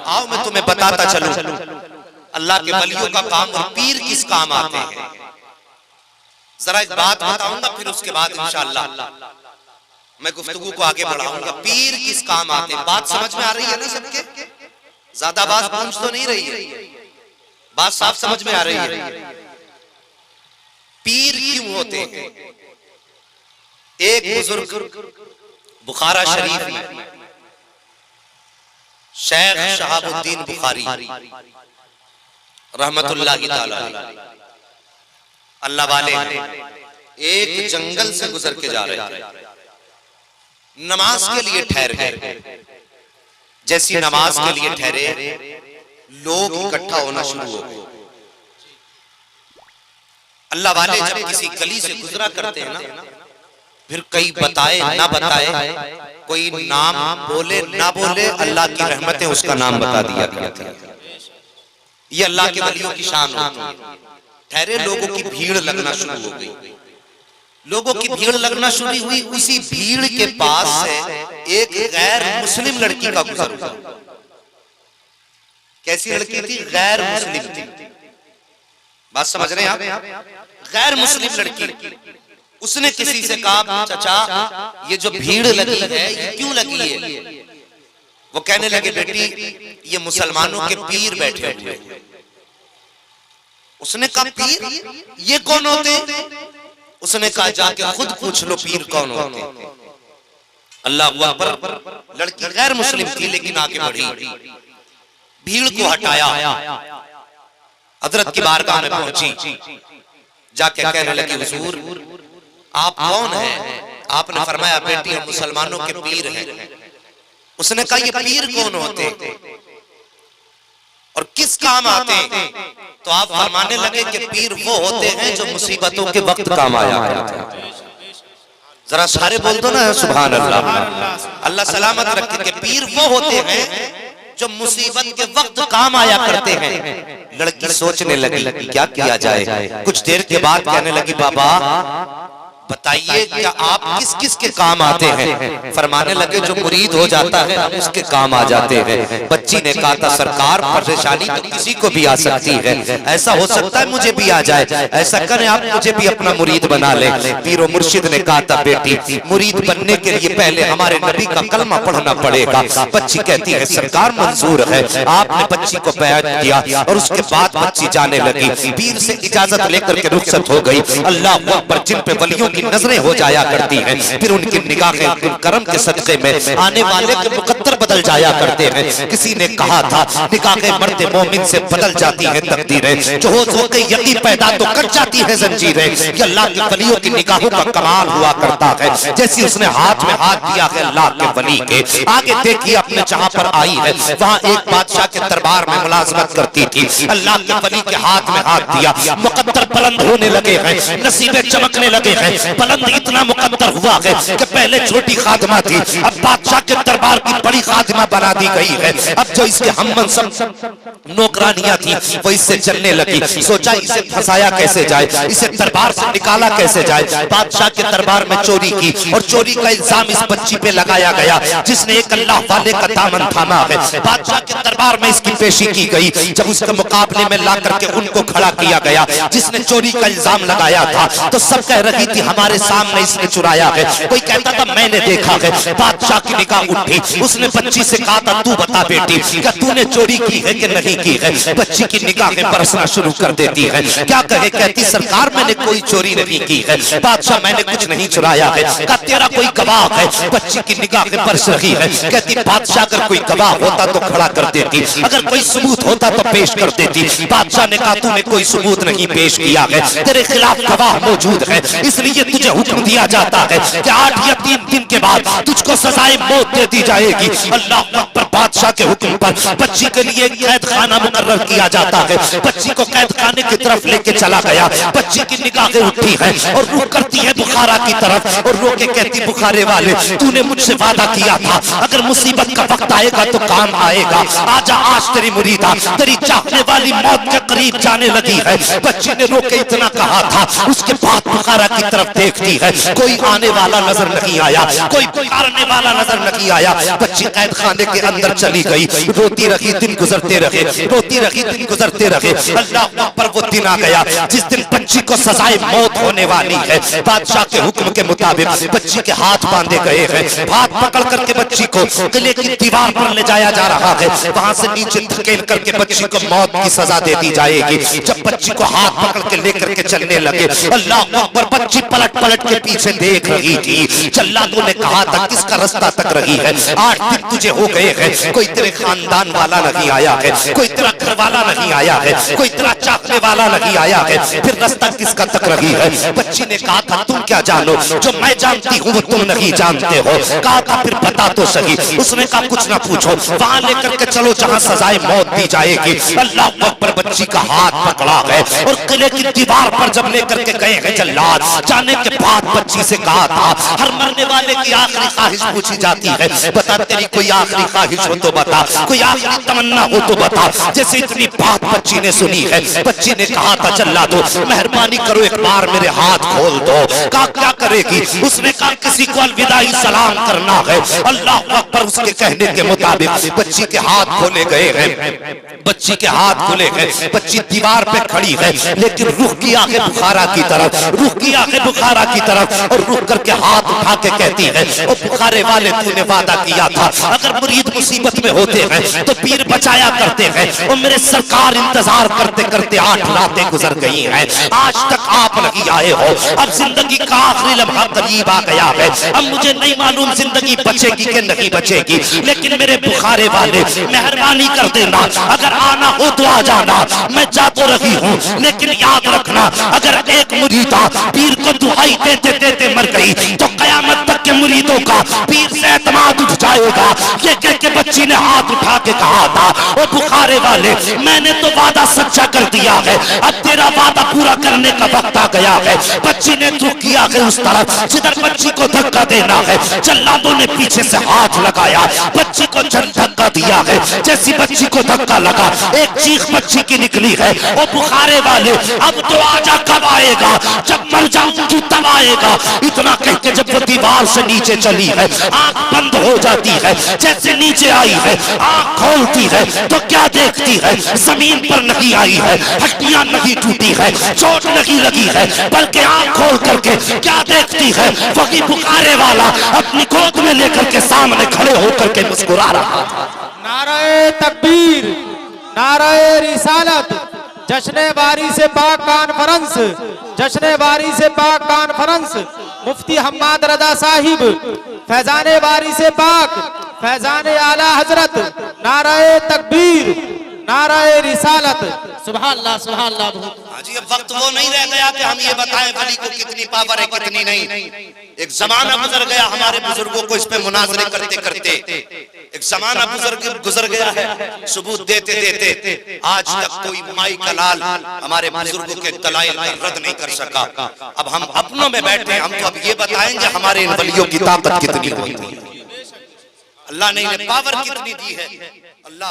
आओ मैं तुम्हें बताता चलूं अल्लाह के वलियों का काम और पीर किस काम आते हैं। जरा एक बात बताऊंगा, फिर उसके बाद इंशाअल्लाह मैं गुफ्तगू को आगे बढ़ाऊंगा। पीर किस काम आते हैं, बात समझ में आ रही है ना सबके? ज्यादा बात पूछ तो नहीं रही है, बात साफ समझ में आ रही है। पीर क्यों होते हैं? एक बुजुर्ग बुखारा शरीफ में शेख शहाबुद्दीन बुखारी रहमतुल्लाहि ताला अल्लाह वाले एक जंगल से गुजर के जा रहे थे, नमाज के लिए ठहर गए। जैसी नमाज के लिए ठहरे लोग इकट्ठा होना शुरू हो गए। अल्लाह वाले जब किसी गली से गुजरा करते हैं ना, फिर कई बताए ना बताए, कोई नाम बोले ना बोले, अल्लाह की रहमतें उसका नाम बता दिया करते हैं। ये अल्लाह के वलियों की शान होती है। ठहरे लोगों की भीड़ लगना शुरू हो गई, लोगों की भीड़ लगना शुरू हुई। उसी भीड़ के पास से एक गैर मुस्लिम लड़की का गुजर हुआ। कैसी लड़की थी? गैर मुस्लिम थी। बात समझ रहे हैं आप? गैर मुस्लिम लड़की। उसने किसी से कहा, चाचा ये जो भीड़ लगी है ये क्यों लगी है? वो कहने लगे, बेटी ये मुसलमानों के पीर बैठे हुए हैं। उसने कहा, पीर ये कौन होते? उसने कहा, जाके खुद पूछ लो पीर कौन होते। अल्लाह अकबर। लड़की गैर मुस्लिम थी लेकिन आगे बढ़ी, भीड़ को हटाया, हजरत की बारगाह में पहुंची, जाके कहने लगी, हुजूर आप कौन हैं? आपने फरमाया, बेटी हम मुसलमानों के पीर हैं। उसने कहा, ये पीर कौन होते और किस काम आते हैं? तो आप फरमाने लगे कि पीर वो होते हैं जो मुसीबतों के वक्त काम आया करते हैं। जरा सारे बोल दो ना सुभान अल्लाह। अल्लाह सलामत रखे कि पीर वो होते हैं जो मुसीबत के वक्त काम आया करते हैं। लड़की सोचने लगी क्या किया जाए। कुछ देर के बाद कहने लगी, बाबा बताइए क्या आप किस किस के काम आते हैं? फरमाने लगे, जो मुरीद हो जाता है हम उसके काम आ जाते हैं। बच्ची ने कहा था, सरकार परेशानी तो किसी को भी आ सकती है, ऐसा हो सकता है मुझे भी आ जाए, ऐसा करें आप मुझे भी अपना मुरीद बना ले। पीरो मुर्शिद ने कहा था, बेटी मुरीद बनने के लिए पहले हमारे नबी का कलमा पढ़ना पड़ेगा। बच्ची कहती है, सरकार मंजूर है। आपने बच्ची को बैत किया और उसके बाद बच्ची जाने लगी, पीर से इजाजत लेकर के रुखसत हो गई। अल्लाह अकबर। जिन पे वलियों नजरें हो जाया करती हैं, फिर उनकी निगाहें करम के सदक़े में आने वाले के मुकद्दर बदल जाया करते हैं। किसी ने कहा था, निगाहें मर्द मोमिन से बदल जाती हैं तकदीरें, जो हो के यकीन पैदा तो कट जाती है जंजीरें। ये अल्लाह के वलियों की निगाहों का कमाल हुआ करता है। जैसी उसने हाथ में हाथ दिया है अल्लाह के वली के, आगे देखिए अपने जहां पर आई है वहां एक बादशाह के दरबार में मुलाजमत करती थी। अल्लाह के वली के हाथ में हाथ दिया, मुकद्दर बुलंद होने लगे हैं, नसीबें चमकने लगे हैं। बुलंद इतना मुकद्दर हुआ है कि पहले छोटी खादिमा थी, अब बादशाह के दरबार की बड़ी खादिमा बना दी गई है। अब जो इसके हममंसब नौकरानियां थी वो इससे चलने लगी। सोचा इसे फंसाया कैसे जाए, इसे दरबार से निकाला कैसे जाए। बादशाह के दरबार में चोरी की और चोरी का इल्जाम इस बच्ची पे लगाया गया जिसने एक अल्लाह वाले का दामन थामा है। बादशाह के दरबार में इसकी पेशी की गई। जब उसके मुकाबले में ला करके उनको खड़ा किया गया जिसने चोरी का इल्जाम लगाया था, तो सब कह रही थी हमारे सामने इसने चुराया है। कोई कहता था मैंने देखा है। बादशाह की निगाह उठी, उसने बच्ची से कहा था, तू बता बेटी क्या तूने चोरी की है कि नहीं की है? बच्ची की निगाहें बरसना शुरू कर देती है। क्या कहे? कहती सरकार मैंने कोई चोरी नहीं की है। बादशाह मैंने कुछ नहीं चुराया है। क्या तेरा कोई गवाह है? बच्ची की निगाहें बरस रही है। कहती बादशाह अगर कोई गवाह होता तो खड़ा कर देती, अगर कोई सबूत होता तो पेश कर देती। बादशाह ने कहा तूने कोई सबूत नहीं पेश किया है, तेरे खिलाफ गवाह मौजूद है, इसलिए तुझे हुक्म दिया जाता है कि 8 या 3 दिन के बाद तुझको सजाए मौत दे दी जाएगी। अल्लाह अकबर। बादशाह के हुक्म पर बच्ची के लिए कैद खाना मुकर्रर किया जाता है। बच्ची को कैद खाने की तरफ लेके चला गया। बच्ची की निगाहें उठी है और रुख करती है बुखारा की तरफ और रो के कहती, बुखारे वाले तूने मुझसे वादा किया था अगर मुसीबत का वक्त आएगा तो काम आएगा। आजा आज तेरी मुरीदा तेरी चाहने वाली मौत के करीब जाने लगी है। बच्ची ने रो के इतना कहा था, उसके बाद बुखारा की तरफ तरफ देखती है, कोई आने वाला नजर नहीं आया, कोई पुकारने वाला नजर नहीं आया। बच्ची कैद खाने के अंदर चली गई, रोती रही, दिन गुजरते रहे, रोती रही, दिन गुजरते रहे। अल्लाह अकबर, वो दिन आ गया जिस दिन बच्ची को सजाए मौत होने वाली है। बादशाह के हुक्म के मुताबिक बच्ची के हाथ बांधे गए हैं, हाथ पकड़ करके बच्ची को किले की दीवार पर ले जाया जा रहा है। वहां से नीचे धकेल करके बच्ची को मौत की सजा दे दी जाएगी। जब बच्ची को हाथ पकड़ के लेकर के चलने लगे, अल्लाह अकबर, बच्ची पलट पलट के पीछे देख रही थी। जल्लादों ने कहा था किसका रास्ता तक रही है, 8 दिन तुझे हो गए हैं, कोई तेरे खानदान वाला नहीं आया है, कोई तेरा घर वाला नहीं आया है, कोई तेरा चाहने वाला नहीं आया है, फिर रास्ता किसका तक रही है। बच्ची ने कहा था तुम क्या जानो, जो मैं जानती हूँ वो तुम नहीं जानते हो। कहा था फिर बता तो सही। उसने कहा कुछ ना पूछो, वहां लेकर के चलो जहां सजाए मौत दी जाएगी। अल्लाह अकबर, बच्ची का हाथ पकड़ा है और किले की दीवार पर जब लेकर के गए हैं जल्लाद, जाने के बाद बच्ची से कहा था, हर मरने वाले की आखिरी ख्वाहिश पूछी जाती है, बता तेरी कोई आखिरी ख्वाहिश हो तो बता, कोई आखिरी तमन्ना हो तो बता। जैसे इतनी बात बच्ची ने सुनी है, बच्ची ने कहा था जल्लादो मेहरबानी करो एक बार मेरे हाथ खोल दो। कहा क्या करेगी? उसने कहा किसी को अलविदाई सलाम करना है। अल्लाह अकबर, उसके कहने के मुताबिक बच्ची के हाथ खोले गए हैं, बच्ची के हाथ खोले गए। बच्ची दीवार पे खड़ी है, लेकिन रुख की आंखें बुखारा की तरफ, रुख की आंखें बुखारा की तरफ, और रुक करके हाथ उठा के कहती है, ओ बुखारे वाले तूने वादा किया था अगर मुरीद मुसीबत में होते हैं तो पीर बचाया करते हैं, और मेरे सरकार इंतजार करते करते 8 रातें गुजर गई हैं, आज तक आप नहीं आए हो। अब जिंदगी का आखिरी लम्हा करीब आ गया है, अब मुझे नहीं मालूम जिंदगी बचेगी कि नहीं बचेगी, लेकिन मेरे बुखारे वाले मेहरबानी कर देना, अगर आना हो तो आ जाना। मैं जा तो रही हूँ, लेकिन याद रखना अगर एक मुरीदा पीर को दुआई देते देते मर गई तो कयामत तक के मुरीदों का पीर से एतमाद उठ जाएगा। ये कह के बच्ची ने हाथ उठा के कहा था, ओ बुखारे वाले मैंने तो वादा सच्चा कर दिया है, अब तेरा वादा पूरा करने का वक्त आ गया है। बच्ची ने रुख किया है उस तरफ जिधर बच्ची को धक्का देना है। जल्लादों ने पीछे से हाथ लगाया, बच्ची को धक्का दिया है। जैसी बच्ची को धक्का लगा, एक चीख बच्ची की निकली है, ओ बुखारे वाले अब तो आजा, कब आएगा? जब मर जाऊंगी तब आएगा। इतना कह के जब वो दीवार से नीचे चली है, आंख बंद हो जाती है। जैसे नीचे आई है, आंख खोलती है तो क्या देखती है? जमीन पर नहीं आई है, हड्डियां नहीं टूटी है, चोट नहीं लगी है, बल्कि आंख खोल करके क्या देखती है? वही बुखारे वाला अपनी गोद में लेकर के सामने खड़े होकर के मुस्कुरा रहा था। नाराए तकबीर, नाराए रिसालत, जश्न बारी से पाक कॉन्फ्रेंस, जश्न बारी से पाक कॉन्फ्रेंस, मुफ्ती हम्माद रजा साहिब, फैजाने बारी से पाक, फैजाने आला हजरत, नाराए तकबीर, नाराए रिसालत। सुभान अल्लाह, सुभान अल्लाह। जी अब वक्त वो नहीं रह गया कि हम ये बताएं वली को कितनी पावर है कितनी नहीं। एक जमाना गुजर गया हमारे बुजुर्गों को इस पे मुनाजरे करते करते, एक जमाना गुजर गया है सबूत देते देते। आज तक कोई माई का लाल हमारे बुजुर्गों के दलाइल का रद्द नहीं कर सका। अब हम अपनों में बैठे, हम तो अब ये बताएंगे हमारे इन वलियों की ताकत कितनी होती है, अल्लाह ने इन्हें पावर कितनी दी है। अल्लाह